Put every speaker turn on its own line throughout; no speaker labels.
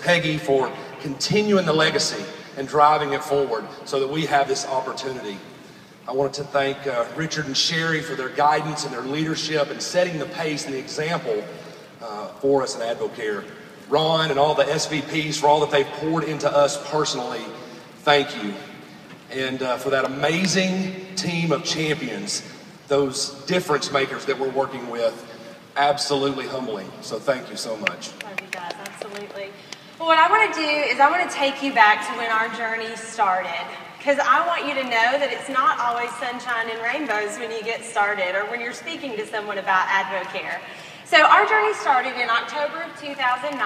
Peggy for continuing the legacy and driving it forward so that we have this opportunity. I wanted to thank Richard and Sherry for their guidance and their leadership and setting the pace and the example for us in AdvoCare. Ron and all the SVPs for all that they've poured into us personally, thank you. And for that amazing team of champions, those difference makers that we're working with, absolutely humbling. So thank you so much.
Love you guys, absolutely. Well, what I want to do is I want to take you back to when our journey started. Because I want you to know that it's not always sunshine and rainbows when you get started or when you're speaking to someone about AdvoCare. So our journey started in October of 2009.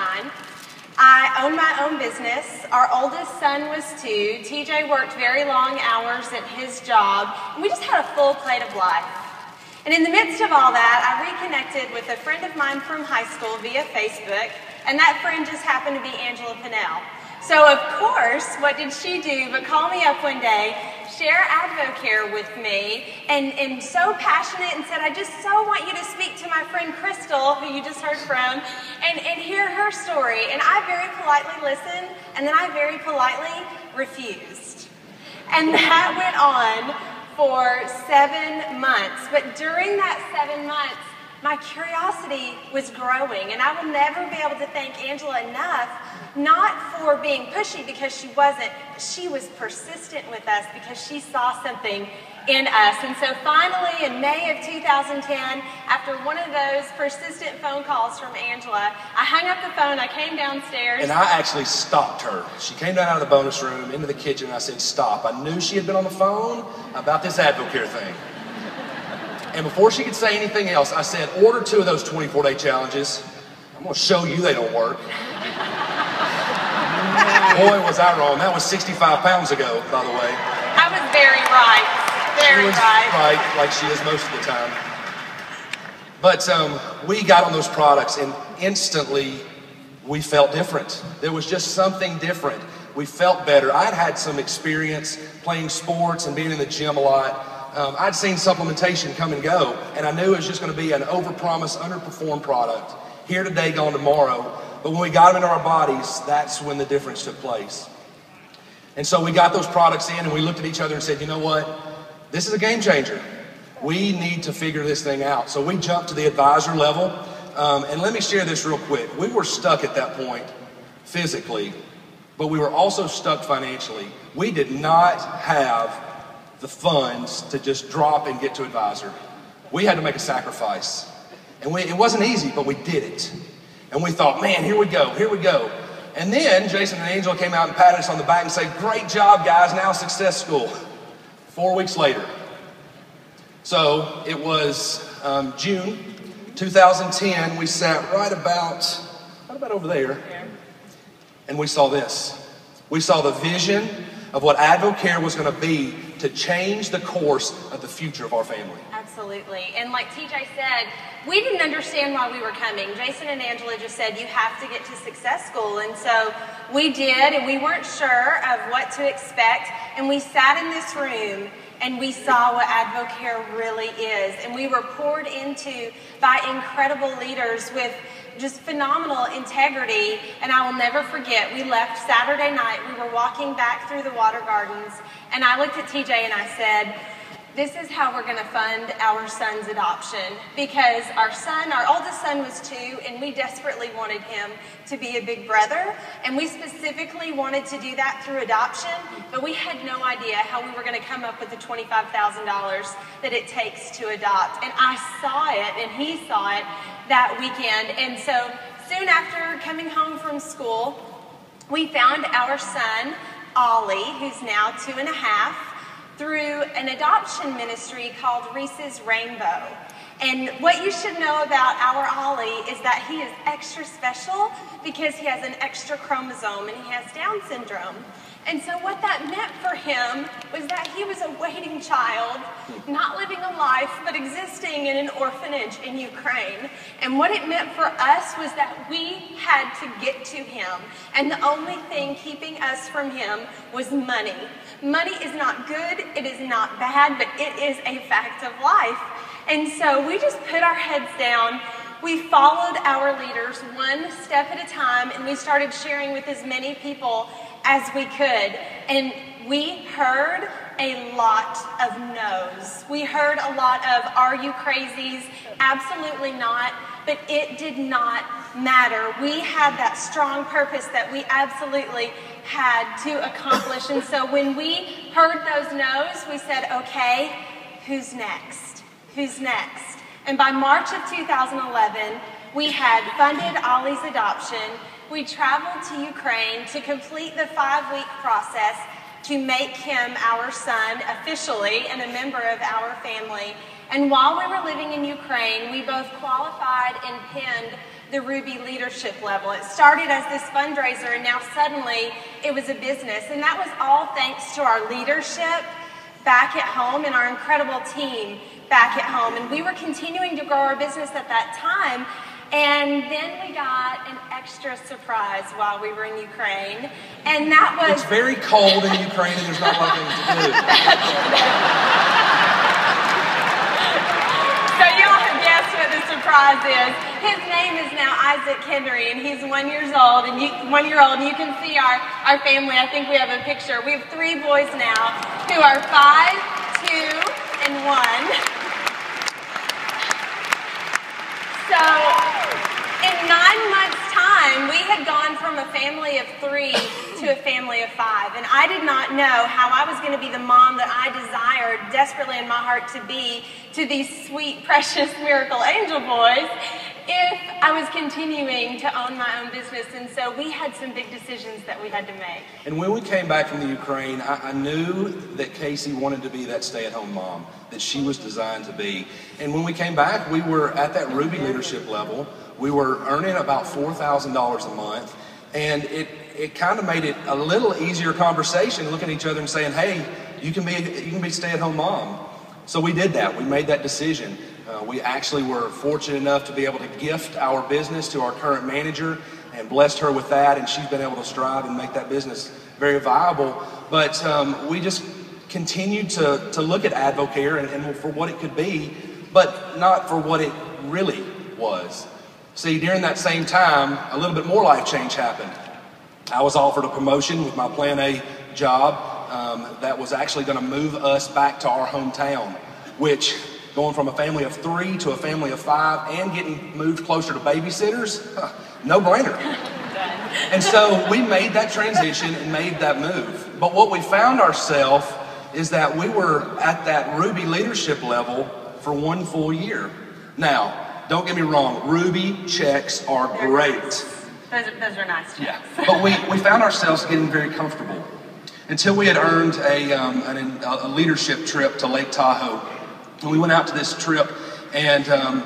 I owned my own business. Our oldest son was 2. TJ worked very long hours at his job. And we just had a full plate of life. And in the midst of all that, I reconnected with a friend of mine from high school via Facebook. And that friend just happened to be Angela Pinnell. So of course, what did she do but call me up one day, share AdvoCare with me, and so passionate and said, I just so want you to speak to my friend Crystal, who you just heard from, and hear her story. And I very politely listened, and then I very politely refused. And that went on for 7 months. But during that 7 months, my curiosity was growing, and I will never be able to thank Angela enough, not for being pushy because she wasn't, she was persistent with us because she saw something in us. And so finally in May of 2010, after one of those persistent phone calls from Angela, I hung up the phone, I came downstairs.
And I actually stopped her. She came down out of the bonus room into the kitchen and I said, stop. I knew she had been on the phone about this AdvoCare thing. And before she could say anything else, I said, order 2 of those 24-day challenges. I'm going to show you they don't work. Boy, was I wrong. That was 65 pounds ago, by the way.
I was very right. Very right.
Right, like she is most of the time. But we got on those products and instantly we felt different. There was just something different. We felt better. I'd had some experience playing sports and being in the gym a lot. I'd seen supplementation come and go, and I knew it was just going to be an overpromised, underperformed product. Here today, gone tomorrow. But when we got them into our bodies, that's when the difference took place. And so we got those products in, and we looked at each other and said, you know what? This is a game changer. We need to figure this thing out. So we jumped to the advisor level. And let me share this real quick. We were stuck at that point physically, but we were also stuck financially. We did not have the funds to just drop and get to advisor. We had to make a sacrifice. And it wasn't easy, but we did it. And we thought, man, here we go, here we go. And then Jason and Angela came out and patted us on the back and said, great job, guys, now Success School. 4 weeks later. So it was June 2010. We sat right about over there. And we saw this. We saw the vision of what AdvoCare was going to be to change the course of the future of our family.
Absolutely. And like TJ said, we didn't understand why we were coming. Jason and Angela just said, you have to get to Success School. And so we did, and we weren't sure of what to expect. And we sat in this room and we saw what AdvoCare really is. And we were poured into by incredible leaders with just phenomenal integrity. And I will never forget, we left Saturday night, we were walking back through the Water Gardens, and I looked at TJ and I said, this is how we're going to fund our son's adoption, because our oldest son was 2, and we desperately wanted him to be a big brother, and we specifically wanted to do that through adoption, but we had no idea how we were going to come up with the $25,000 that it takes to adopt. And I saw it, and he saw it that weekend. And so soon after coming home from school, we found our son, Ollie, who's now 2.5, through an adoption ministry called Reese's Rainbow. And what you should know about our Ollie is that he is extra special because he has an extra chromosome and he has Down syndrome. And so what that meant for him was that he was a waiting child, not living a life, but existing in an orphanage in Ukraine. And what it meant for us was that we had to get to him. And the only thing keeping us from him was money. Money is not good, it is not bad, but it is a fact of life. And so we just put our heads down, We followed our leaders one step at a time, and we started sharing with as many people as we could. And we heard a lot of no's. We heard a lot of, "Are you crazies?" Absolutely not. But it did not matter. We had that strong purpose that we absolutely had to accomplish. And so when we heard those no's, we said, okay, who's next? Who's next? And by March of 2011, we had funded Ollie's adoption. We traveled to Ukraine to complete the 5-week process to make him our son officially and a member of our family. And while we were living in Ukraine, we both qualified and pinned the Ruby leadership level. It started as this fundraiser, and now suddenly it was a business. And that was all thanks to our leadership back at home and our incredible team back at home. And we were continuing to grow our business at that time. And then we got an extra surprise while we were in Ukraine. And that was...
It's very cold in Ukraine, and there's not a lot of things to do.
So y'all have guessed what the surprise is. His name is now Isaac Henry, and he's 1 year old, and you can see our family. I think we have a picture. We have 3 boys now who are 5, 2, and 1. So in 9 months' time, we had gone from a family of 3 to a family of 5. And I did not know how I was going to be the mom that I desired desperately in my heart to be to these sweet, precious miracle angel boys if I was continuing to own my own business. And so we had some big decisions that we had to make.
And when we came back from the Ukraine, I knew that Casey wanted to be that stay-at-home mom that she was designed to be. And when we came back, we were at that Ruby leadership level. We were earning about $4,000 a month. And it kind of made it a little easier conversation, looking at each other and saying, hey, you can be a stay-at-home mom. So we did that. We made that decision. We actually were fortunate enough to be able to gift our business to our current manager and blessed her with that, and she's been able to strive and make that business very viable. But we just continued to look at Advocare and for what it could be, but not for what it really was. See, during that same time, a little bit more life change happened. I was offered a promotion with my Plan A job that was actually going to move us back to our hometown, which, going from a family of 3 to a family of 5 and getting moved closer to babysitters, no brainer. And so we made that transition and made that move. But what we found ourselves is that we were at that Ruby leadership level for 1 full year. Now, don't get me wrong, Ruby checks are great.
Those are nice checks.
Yeah. But we found ourselves getting very comfortable until we had earned a leadership trip to Lake Tahoe. And we went out to this trip, and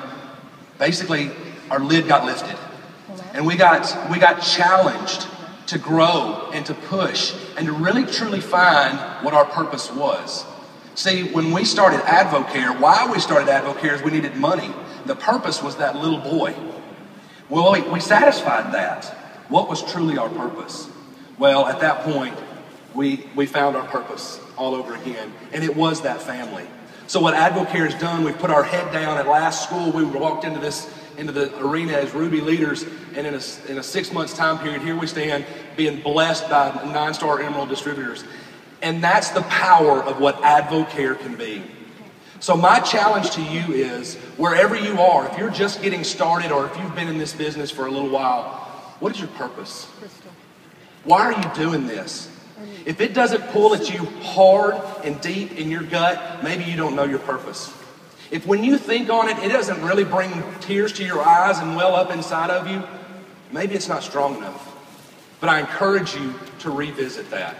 basically our lid got lifted. And we got challenged to grow and to push and to really truly find what our purpose was. See, when we started Advocare, why we started Advocare is we needed money. The purpose was that little boy. Well, we satisfied that. What was truly our purpose? Well, at that point, we found our purpose all over again, and it was that family. So what Advocare has done, we've put our head down. At last school, we walked into the arena as Ruby leaders, and in a 6 months time period, here we stand being blessed by 9-star Emerald distributors. And that's the power of what Advocare can be. So my challenge to you is, wherever you are, if you're just getting started or if you've been in this business for a little while, what is your purpose? Why are you doing this? If it doesn't pull at you hard and deep in your gut, maybe you don't know your purpose. If when you think on it, it doesn't really bring tears to your eyes and well up inside of you, maybe it's not strong enough. But I encourage you to revisit that,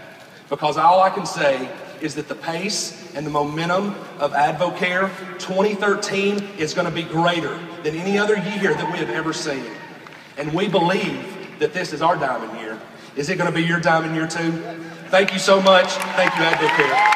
because all I can say is that the pace and the momentum of Advocare 2013 is going to be greater than any other year that we have ever seen. And we believe that this is our diamond year. Is it going to be your diamond year too? Thank you so much. Thank you, Advocare.